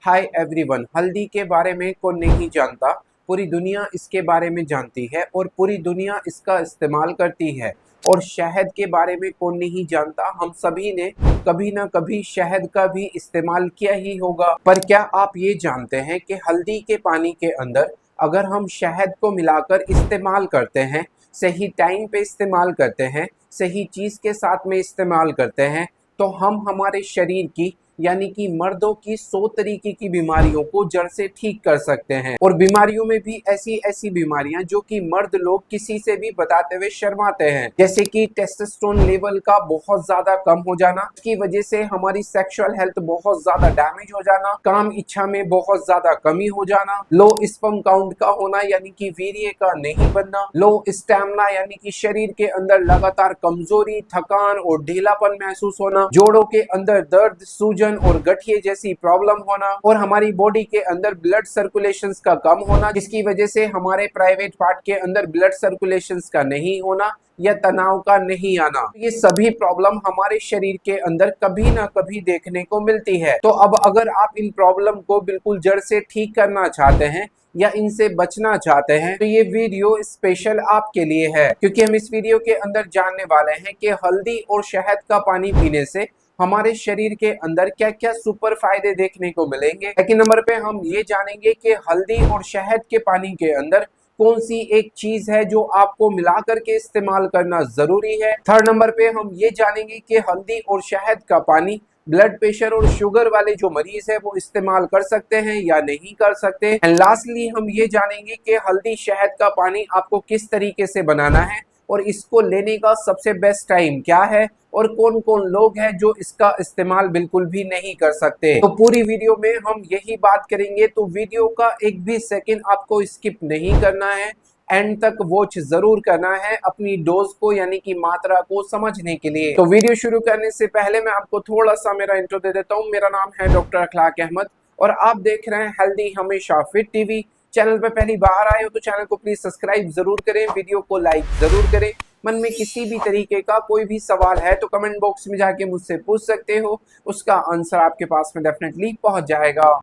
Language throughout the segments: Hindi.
Hi everyone. हल्दी के बारे में कौन नहीं जानता। पूरी दुनिया इसके बारे में जानती है और पूरी दुनिया इसका इस्तेमाल करती है। और शहद के बारे में कौन नहीं जानता। हम सभी ने कभी ना कभी शहद का भी इस्तेमाल किया ही होगा। पर क्या आप ये जानते हैं कि हल्दी के पानी के अंदर अगर हम शहद को मिलाकर इस्तेमाल करते हैं, सही टाइम पे इस्तेमाल करते हैं, सही चीज़ के साथ में इस्तेमाल करते हैं, तो हम हमारे शरीर की यानी कि मर्दों की 100 तरीके की बीमारियों को जड़ से ठीक कर सकते हैं। और बीमारियों में भी ऐसी ऐसी बीमारियां जो कि मर्द लोग किसी से भी बताते हुए शर्माते हैं, जैसे कि टेस्टोस्टेरोन लेवल का बहुत ज्यादा कम हो जाना, इसकी वजह से हमारी सेक्सुअल हेल्थ बहुत ज्यादा डैमेज हो जाना, काम इच्छा में बहुत ज्यादा कमी हो जाना, लो स्पर्म काउंट का होना यानी कि वीर्य का नहीं बनना, लो स्टैमिना यानी कि शरीर के अंदर लगातार कमजोरी, थकान और ढीलापन महसूस होना, जोड़ों के अंदर दर्द, सूजन और गठिए जैसी प्रॉब्लम होना, और हमारी बॉडी के अंदर ब्लड सर्कुलेशन का कम होना, जिसकी वजह से हमारे प्राइवेट पार्ट के अंदर ब्लड सर्कुलेशन का नहीं होना या तनाव का नहीं आना। ये सभी प्रॉब्लम हमारे शरीर के अंदर कभी ना कभी देखने को मिलती है। तो अब अगर आप इन प्रॉब्लम को बिल्कुल जड़ से ठीक करना चाहते हैं या इनसे बचना चाहते हैं, तो ये वीडियो स्पेशल आपके लिए है, क्योंकि हम इस वीडियो के अंदर जानने वाले हैं कि हल्दी और शहद का पानी पीने से हमारे शरीर के अंदर क्या क्या सुपर फायदे देखने को मिलेंगे। सेकंड नंबर पे हम ये जानेंगे कि हल्दी और शहद के पानी के अंदर कौन सी एक चीज है जो आपको मिला करके इस्तेमाल करना जरूरी है। थर्ड नंबर पे हम ये जानेंगे कि हल्दी और शहद का पानी ब्लड प्रेशर और शुगर वाले जो मरीज है वो इस्तेमाल कर सकते हैं या नहीं कर सकते। एंड लास्टली हम ये जानेंगे कि हल्दी शहद का पानी आपको किस तरीके से बनाना है और इसको लेने का सबसे बेस्ट टाइम क्या है, और कौन कौन लोग हैं जो इसका इस्तेमाल बिल्कुल भी नहीं कर सकते। तो पूरी वीडियो में हम यही बात करेंगे, तो वीडियो का एक भी सेकंड आपको स्किप नहीं करना है, एंड तक वॉच जरूर करना है अपनी डोज को यानी कि मात्रा को समझने के लिए। तो वीडियो शुरू करने से पहले मैं आपको थोड़ा सा मेरा इंट्रो दे देता हूँ। मेरा नाम है डॉक्टर अखलाक अहमद और आप देख रहे हैं हेल्दी हमेशा फिट टीवी। चैनल पे पहली बार आए हो तो चैनल को प्लीज सब्सक्राइब जरूर करें, वीडियो को लाइक जरूर करें। मन में किसी भी तरीके का कोई भी सवाल है तो कमेंट बॉक्स में जाके मुझसे पूछ सकते हो, उसका आंसर आपके पास में डेफिनेटली पहुंच जाएगा।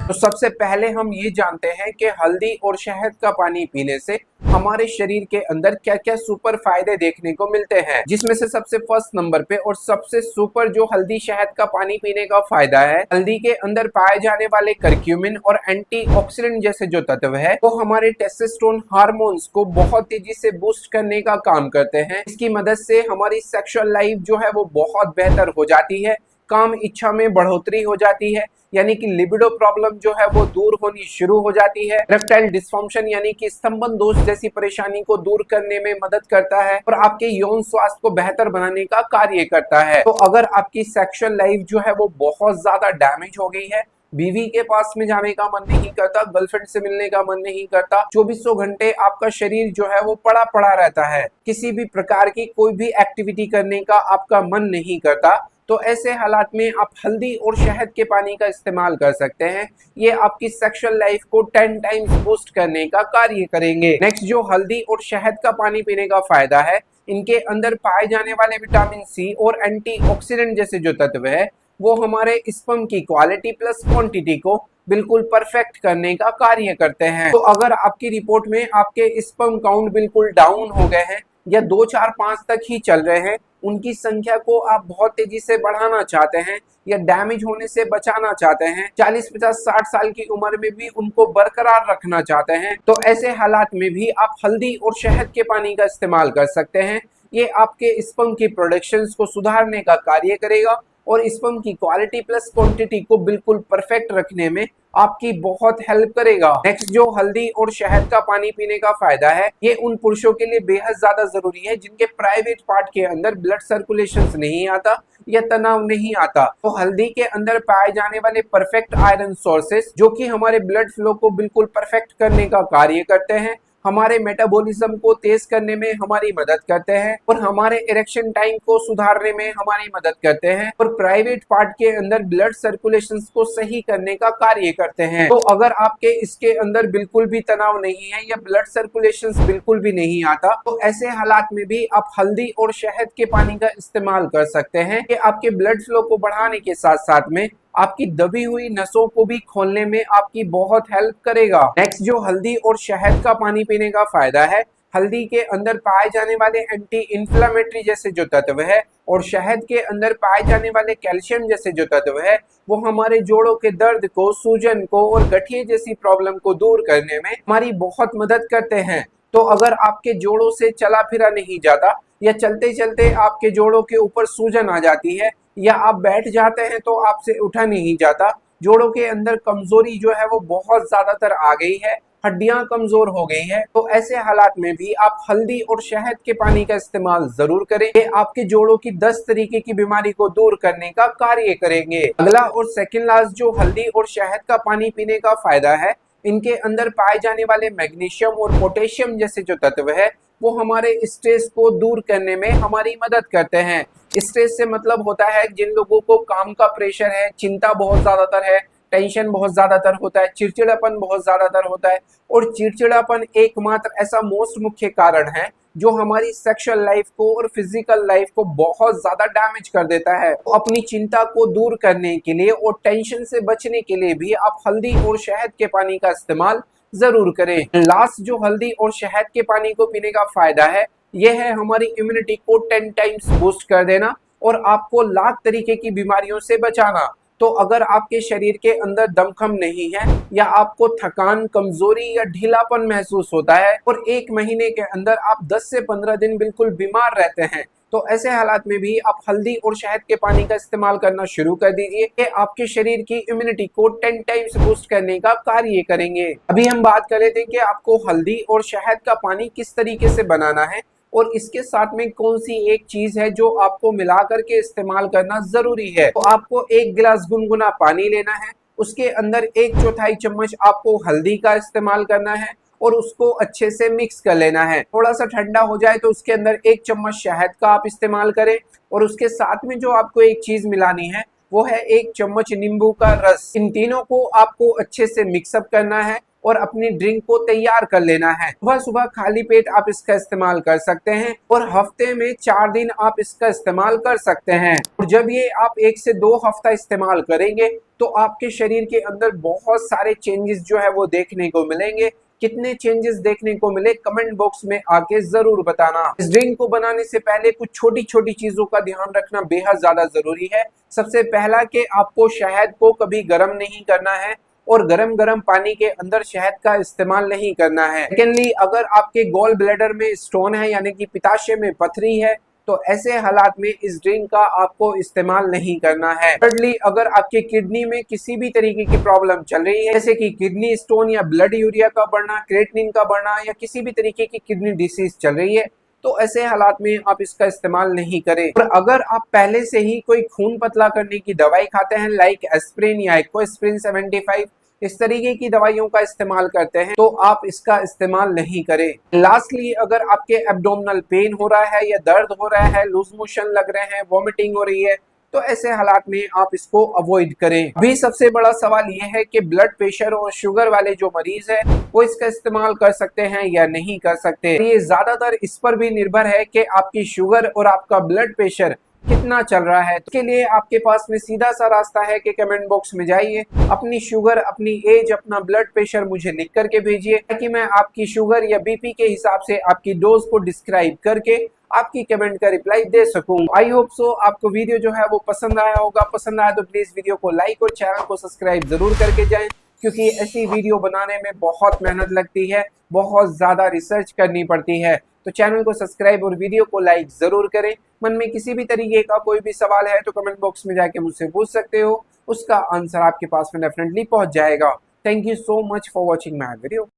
तो सबसे पहले हम ये जानते हैं कि हल्दी और शहद का पानी पीने से हमारे शरीर के अंदर क्या क्या सुपर फायदे देखने को मिलते हैं, जिसमें से सबसे फर्स्ट नंबर पे और सबसे सुपर जो हल्दी शहद का पानी पीने का फायदा है, हल्दी के अंदर पाए जाने वाले करक्यूमिन और एंटीऑक्सीडेंट जैसे जो तत्व है वो हमारे टेस्टोस्टेरोन हार्मोन्स को बहुत तेजी से बूस्ट करने का काम करते हैं। इसकी मदद से हमारी सेक्सुअल लाइफ जो है वो बहुत बेहतर हो जाती है, काम इच्छा में बढ़ोतरी हो जाती है, यानी कि लिबिडो प्रॉब्लम जो है वो दूर होनी शुरू हो जाती है। इरेक्टाइल डिस्फंक्शन यानी कि स्तंभन दोष जैसी परेशानी को दूर करने में मदद करता है और आपके यौन स्वास्थ्य को बेहतर बनाने का कार्य करता है। तो अगर आपकी सेक्सुअल लाइफ जो है वो बहुत ज्यादा डैमेज हो गई है, बीवी के पास में जाने का मन नहीं करता, गर्लफ्रेंड से मिलने का मन नहीं करता, चौबीसों घंटे आपका शरीर जो है वो पड़ा पड़ा रहता है, किसी भी प्रकार की कोई भी एक्टिविटी करने का आपका मन नहीं करता, तो ऐसे हालात में आप हल्दी और शहद के पानी का इस्तेमाल कर सकते हैं। ये आपकी सेक्सुअल लाइफ को 10 टाइम्स बूस्ट करने का कार्य करेंगे। नेक्स्ट जो हल्दी और शहद का पानी पीने का फायदा है, इनके अंदर पाए जाने वाले विटामिन सी और एंटीऑक्सीडेंट जैसे जो तत्व है वो हमारे स्पर्म की क्वालिटी प्लस क्वांटिटी को बिल्कुल परफेक्ट करने का कार्य करते हैं। तो अगर आपकी रिपोर्ट में आपके स्पर्म काउंट बिल्कुल डाउन हो गए हैं या 2 4 5 तक ही चल रहे हैं, उनकी संख्या को आप बहुत तेजी से बढ़ाना चाहते हैं या डैमेज होने से बचाना चाहते हैं, 40 50 60 साल की उम्र में भी उनको बरकरार रखना चाहते हैं, तो ऐसे हालात में भी आप हल्दी और शहद के पानी का इस्तेमाल कर सकते हैं। ये आपके स्पर्म की प्रोडक्शन को सुधारने का कार्य करेगा और स्पर्म की क्वालिटी प्लस क्वांटिटी को बिल्कुल परफेक्ट रखने में आपकी बहुत हेल्प करेगा। नेक्स्ट जो हल्दी और शहद का पानी पीने का फायदा है, ये उन पुरुषों के लिए बेहद ज्यादा जरूरी है जिनके प्राइवेट पार्ट के अंदर ब्लड सर्कुलेशन नहीं आता या तनाव नहीं आता। तो हल्दी के अंदर पाए जाने वाले परफेक्ट आयरन सोर्सेस जो कि हमारे ब्लड फ्लो को बिल्कुल परफेक्ट करने का कार्य करते हैं, हमारे मेटाबॉलिज्म को तेज करने में हमारी मदद करते हैं और हमारे इरेक्शन टाइम को सुधारने में हमारी मदद करते हैं और प्राइवेट पार्ट के अंदर ब्लड सर्कुलेशन को सही करने का कार्य करते हैं। तो अगर आपके इसके अंदर बिल्कुल भी तनाव नहीं है या ब्लड सर्कुलेशन बिल्कुल भी नहीं आता, तो ऐसे हालात में भी आप हल्दी और शहद के पानी का इस्तेमाल कर सकते हैं कि आपके ब्लड फ्लो को बढ़ाने के साथ साथ में आपकी दबी हुई नसों को भी खोलने में आपकी बहुत हेल्प करेगा। नेक्स्ट जो हल्दी और शहद का पानी पीने का फायदा है, हल्दी के अंदर पाए जाने वाले एंटी इंफ्लेमेटरी जैसे जो तत्व है और शहद के अंदर पाए जाने वाले कैल्शियम जैसे जो तत्व है, वो हमारे जोड़ों के दर्द को, सूजन को और गठिए जैसी प्रॉब्लम को दूर करने में हमारी बहुत मदद करते हैं। तो अगर आपके जोड़ों से चला फिरा नहीं जाता या चलते चलते आपके जोड़ों के ऊपर सूजन आ जाती है या आप बैठ जाते हैं तो आपसे उठा नहीं जाता, जोड़ों के अंदर कमजोरी जो है वो बहुत ज्यादातर आ गई है, हड्डियां कमजोर हो गई हैं, तो ऐसे हालात में भी आप हल्दी और शहद के पानी का इस्तेमाल जरूर करें। ये आपके जोड़ों की 10 तरीके की बीमारी को दूर करने का कार्य करेंगे। अगला और सेकंड लास्ट जो हल्दी और शहद का पानी पीने का फायदा है, इनके अंदर पाए जाने वाले मैग्नीशियम और पोटेशियम जैसे जो तत्व है वो हमारे स्ट्रेस को दूर करने में हमारी मदद करते हैं। स्ट्रेस से मतलब होता है जिन लोगों को काम का प्रेशर है, चिंता बहुत ज्यादातर है, टेंशन बहुत ज्यादातर होता है, चिड़चिड़ापन बहुत ज्यादातर होता है और चिड़चिड़ापन एकमात्र ऐसा मोस्ट मुख्य कारण है जो हमारी सेक्सुअल लाइफ को और फिजिकल लाइफ को बहुत ज्यादा डैमेज कर देता है। तो अपनी चिंता को दूर करने के लिए और टेंशन से बचने के लिए भी आप हल्दी और शहद के पानी का इस्तेमाल जरूर करें। लास्ट जो हल्दी और शहद के पानी को पीने का फायदा है, यह है हमारी इम्यूनिटी को 10 टाइम्स बूस्ट कर देना और आपको लाख तरीके की बीमारियों से बचाना। तो अगर आपके शरीर के अंदर दमखम नहीं है या आपको थकान, कमजोरी या ढीलापन महसूस होता है और 1 महीने के अंदर आप 10 से 15 दिन बिल्कुल बीमार रहते हैं, तो ऐसे हालात में भी आप हल्दी और शहद के पानी का इस्तेमाल करना शुरू कर दीजिए कि आपके शरीर की इम्यूनिटी को 10 टाइम्स बूस्ट करने का कार्य करेंगे। अभी हम बात कर रहे थे कि आपको हल्दी और शहद का पानी किस तरीके से बनाना है और इसके साथ में कौन सी एक चीज है जो आपको मिला करके इस्तेमाल करना जरूरी है। तो आपको 1 गिलास गुनगुना पानी लेना है, उसके अंदर 1/4 चम्मच आपको हल्दी का इस्तेमाल करना है और उसको अच्छे से मिक्स कर लेना है। थोड़ा सा ठंडा हो जाए तो उसके अंदर 1 चम्मच शहद का आप इस्तेमाल करें और उसके साथ में जो आपको एक चीज मिलानी है वो है 1 चम्मच नींबू का रस। इन तीनों को आपको अच्छे से मिक्सअप करना है और अपनी ड्रिंक को तैयार कर लेना है। सुबह सुबह खाली पेट आप इसका इस्तेमाल कर सकते हैं और हफ्ते में 4 दिन आप इसका इस्तेमाल कर सकते हैं। और जब ये आप 1 से 2 हफ्ता इस्तेमाल करेंगे तो आपके शरीर के अंदर बहुत सारे चेंजेस जो है वो देखने को मिलेंगे। कितने चेंजेस देखने को मिले कमेंट बॉक्स में आके जरूर बताना। इस ड्रिंक को बनाने से पहले कुछ छोटी छोटी चीजों का ध्यान रखना बेहद ज्यादा जरूरी है। सबसे पहला कि आपको शहद को कभी गर्म नहीं करना है और गरम गरम पानी के अंदर शहद का इस्तेमाल नहीं करना है। सेकेंडली, अगर आपके गॉल ब्लैडर में स्टोन है यानी कि पित्ताशय में पथरी है तो ऐसे हालात में इस ड्रिंक का आपको इस्तेमाल नहीं करना है। थर्डली, अगर आपके किडनी में किसी भी तरीके की प्रॉब्लम चल रही है जैसे कि किडनी स्टोन या ब्लड यूरिया का बढ़ना, क्रिएटिनिन का बढ़ना या किसी भी तरीके की किडनी डिसीज चल रही है तो ऐसे हालात में आप इसका इस्तेमाल नहीं करें। और अगर आप पहले से ही कोई खून पतला करने की दवाई खाते हैं लाइक एस्प्रिन या इक्विस्प्रिन 75 इस तरीके की दवाइयों का इस्तेमाल करते हैं तो आप इसका इस्तेमाल नहीं करें। लास्टली, अगर आपके एब्डोमिनल पेन हो रहा है या दर्द हो रहा है, लूज मोशन लग रहे हैं, वॉमिटिंग हो रही है तो ऐसे हालात में आप इसको अवॉइड करें। अभी सबसे बड़ा सवाल यह है कि ब्लड प्रेशर और शुगर वाले जो मरीज है वो इसका इस्तेमाल कर सकते हैं या नहीं कर सकते। ये ज्यादातर इस पर भी निर्भर है कि आपकी शुगर और आपका ब्लड प्रेशर कितना चल रहा है। तो के लिए आपके पास में सीधा सा रास्ता है कि कमेंट बॉक्स में जाइए, अपनी शुगर, अपनी एज, अपना ब्लड प्रेशर मुझे लिख करके भेजिए ताकि मैं आपकी शुगर या बीपी के हिसाब से आपकी डोज को डिस्क्राइब करके आपकी कमेंट का रिप्लाई दे सकूं। आई होप सो आपको वीडियो जो है वो पसंद आया होगा। पसंद आया तो प्लीज वीडियो को लाइक और चैनल को सब्सक्राइब जरूर करके जाएं क्योंकि ऐसी वीडियो बनाने में बहुत मेहनत लगती है, बहुत ज्यादा रिसर्च करनी पड़ती है। तो चैनल को सब्सक्राइब और वीडियो को लाइक जरूर करें। मन में किसी भी तरीके का कोई भी सवाल है तो कमेंट बॉक्स में जाके मुझसे पूछ सकते हो, उसका आंसर आपके पास में डेफिनेटली पहुंच जाएगा। Thank you so much for watching my video.